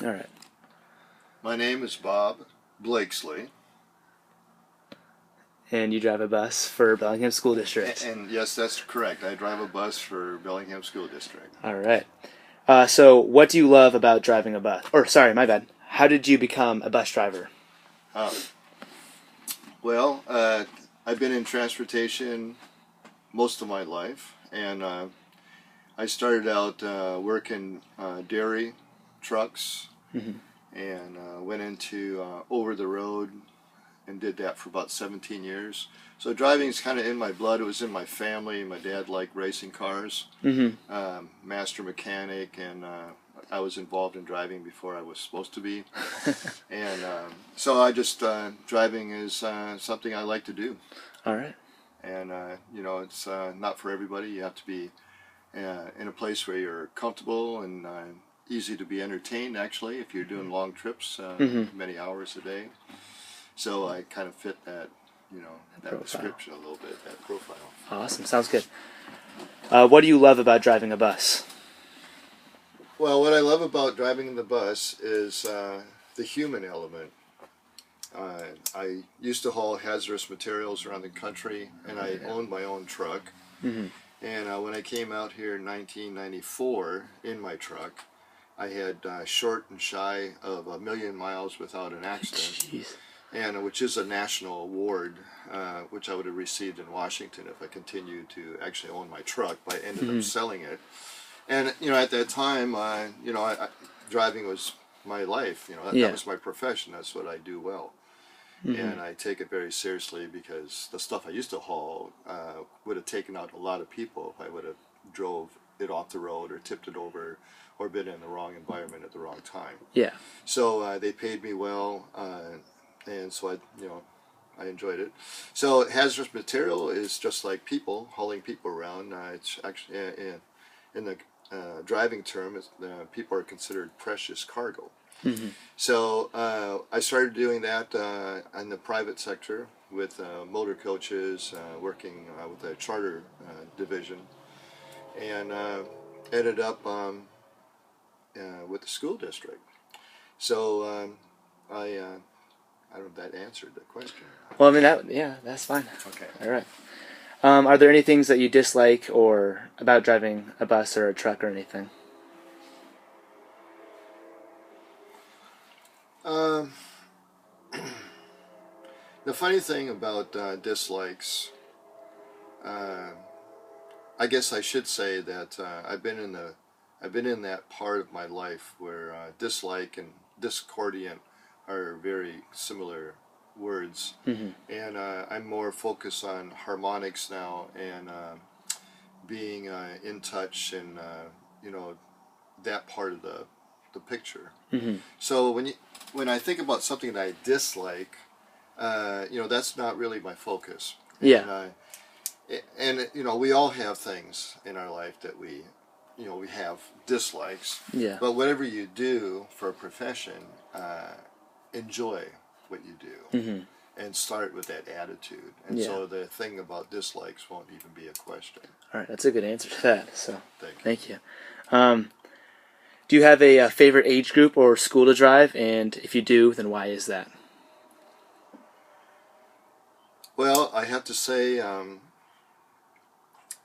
All right. My name is Bob Blakesley. And you drive a bus for Bellingham School District. And yes, that's correct. I drive a bus for Bellingham School District. All right. So what do you love about driving a bus? Or, sorry, my bad. How did you become a bus driver? Uh, I've been in transportation most of my life, and I started out working dairy trucks, and went into over the road and did that for about 17 years. So driving is kind of in my blood. It was in my family. My dad liked racing cars, master mechanic, and I was involved in driving before I was supposed to be. And so I just, driving is something I like to do. All right. And, it's not for everybody. You have to be in a place where you're comfortable and easy to be entertained, actually, if you're doing long trips, many hours a day. So I kind of fit that, that description a little bit, that profile. Awesome. Sounds good. What do you love about driving a bus? Well, what I love about driving the bus is the human element. I used to haul hazardous materials around the country, and I owned my own truck. And when I came out here in 1994 in my truck, I had short and shy of 1 million miles without an accident. Jeez. And which is a national award, which I would have received in Washington if I continued to actually own my truck, but I ended up selling it. And at that time, driving was my life. That was my profession. That's what I do well, and I take it very seriously because the stuff I used to haul would have taken out a lot of people if I would have drove it off the road or tipped it over or been in the wrong environment at the wrong time. Yeah. So they paid me well. And so I enjoyed it. So hazardous material is just like people, hauling people around. It's actually in the driving term, people are considered precious cargo. So I started doing that in the private sector with motor coaches, working with a charter division, and ended up with the school district. So I don't know if that answered the question. Well, I mean, that's fine. Okay. All right. Are there any things that you dislike or about driving a bus or a truck or anything? The funny thing about dislikes, I guess I should say that I've been in that part of my life where dislike and discordant are very similar words, and I'm more focused on harmonics now and being in touch and that part of the picture. So when I think about something that I dislike, that's not really my focus. Yeah. And we all have things in our life that we have dislikes. Yeah. But whatever you do for a profession, enjoy what you do, and start with that attitude. And so the thing about dislikes won't even be a question. All right, that's a good answer to that. So Thank you. Do you have a favorite age group or school to drive? And if you do, then why is that? Well, I have to say,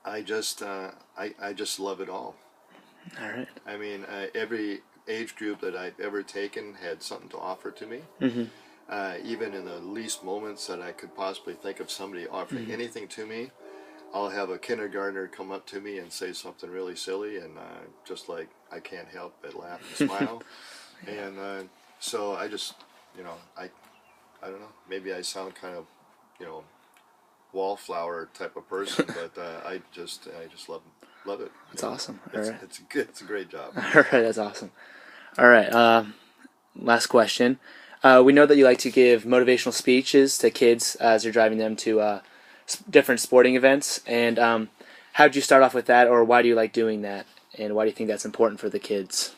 I just love it all. All right. I mean, every age group that I've ever taken had something to offer to me. Even in the least moments that I could possibly think of somebody offering anything to me, I'll have a kindergartner come up to me and say something really silly, and just like I can't help but laugh and smile. And so I just, I don't know, maybe I sound kind of, wallflower type of person, but I just love it. That's awesome. It's a great job. All right, that's awesome. All right, last question. We know that you like to give motivational speeches to kids as you're driving them to different sporting events. And how did you start off with that, or why do you like doing that, and why do you think that's important for the kids?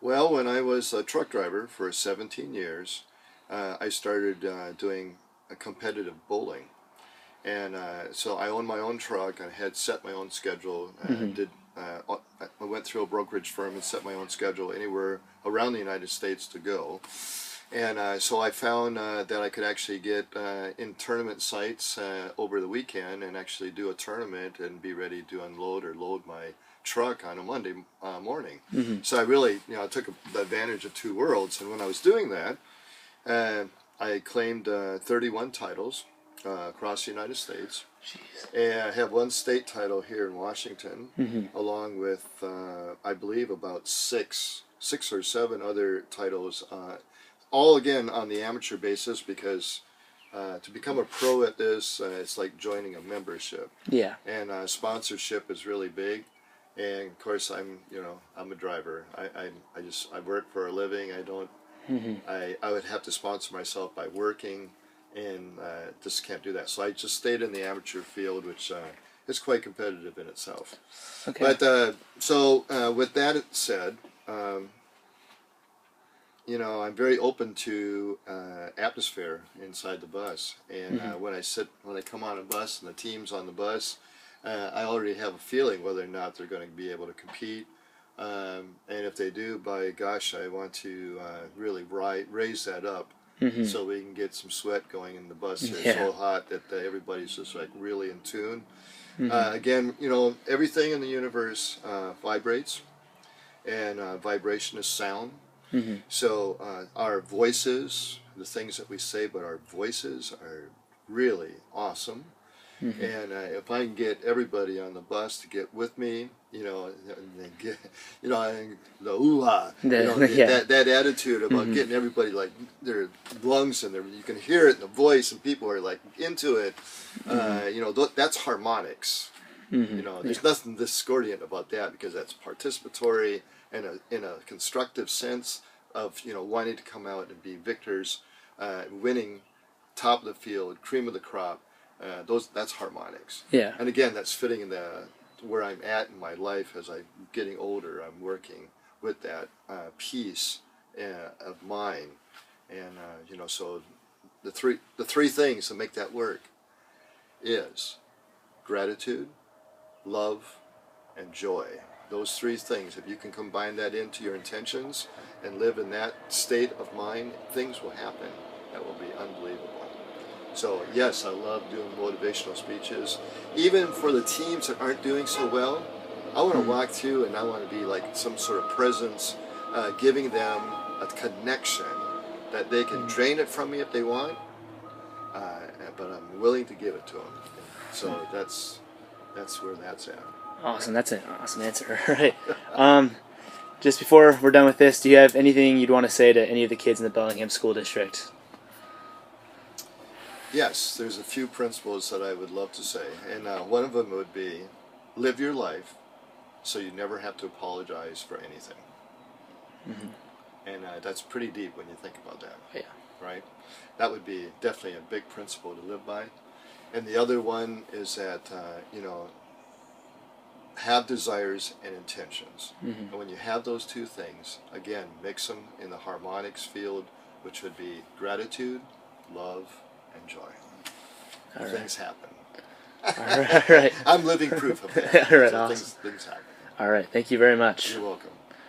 Well, when I was a truck driver for 17 years, I started doing a competitive bowling. And so I owned my own truck. I had set my own schedule. Did I went through a brokerage firm and set my own schedule anywhere around the United States to go. And so I found that I could actually get in tournament sites over the weekend and actually do a tournament and be ready to unload or load my truck on a Monday morning. Mm-hmm. So I really, took advantage of two worlds. And when I was doing that, I claimed 31 titles across the United States. Jeez. And I have one state title here in Washington, Mm-hmm. along with, I believe, about six or seven other titles, all again on the amateur basis, because to become a pro at this, it's like joining a membership. Yeah. And sponsorship is really big. And of course, I'm a driver. I work for a living. I don't. Mm-hmm. I would have to sponsor myself by working, and just can't do that. So I just stayed in the amateur field, which is quite competitive in itself. Okay. But so with that said, I'm very open to atmosphere inside the bus, and Mm-hmm. when I come on a bus and the team's on the bus, I already have a feeling whether or not they're going to be able to compete. And if they do, by gosh, I want to really raise that up, Mm-hmm. so we can get some sweat going in the bus. It's Yeah. so hot that everybody's just like really in tune. Mm-hmm. Again, everything in the universe vibrates, and vibration is sound. Mm-hmm. So our voices, the things that we say, but our voices are really awesome. Mm-hmm. And if I can get everybody on the bus to get with me, and get, the ooh-ah, Yeah. that attitude about Mm-hmm. getting everybody, like, their lungs and you can hear it in the voice, and people are like into it. That's harmonics. Mm-hmm. There's nothing discordant about that, because that's participatory and in a constructive sense of wanting to come out and be victors, winning, top of the field, cream of the crop. That's harmonics. Yeah. And again, that's fitting in where I'm at in my life as I'm getting older. I'm working with that peace of mind, and so the three things that make that work is gratitude, love, and joy. Those three things, if you can combine that into your intentions and live in that state of mind, things will happen that will be unbelievable. So yes, I love doing motivational speeches. Even for the teams that aren't doing so well, I want to walk through and I want to be like some sort of presence, giving them a connection that they can drain it from me if they want, but I'm willing to give it to them. So that's where that's at. Awesome. That's an awesome answer. All right. Just before we're done with this, do you have anything you'd want to say to any of the kids in the Bellingham School District? Yes, there's a few principles that I would love to say, and one of them would be, live your life so you never have to apologize for anything. Mm-hmm. And that's pretty deep when you think about that. Yeah. Right? That would be definitely a big principle to live by. And the other one is that, have desires and intentions. Mm-hmm. And when you have those two things, again, mix them in the harmonics field, which would be gratitude, love, and joy. All right. Things happen. All right. I'm living proof of that. All right, So awesome. things happen. All right. Thank you very much. You're welcome.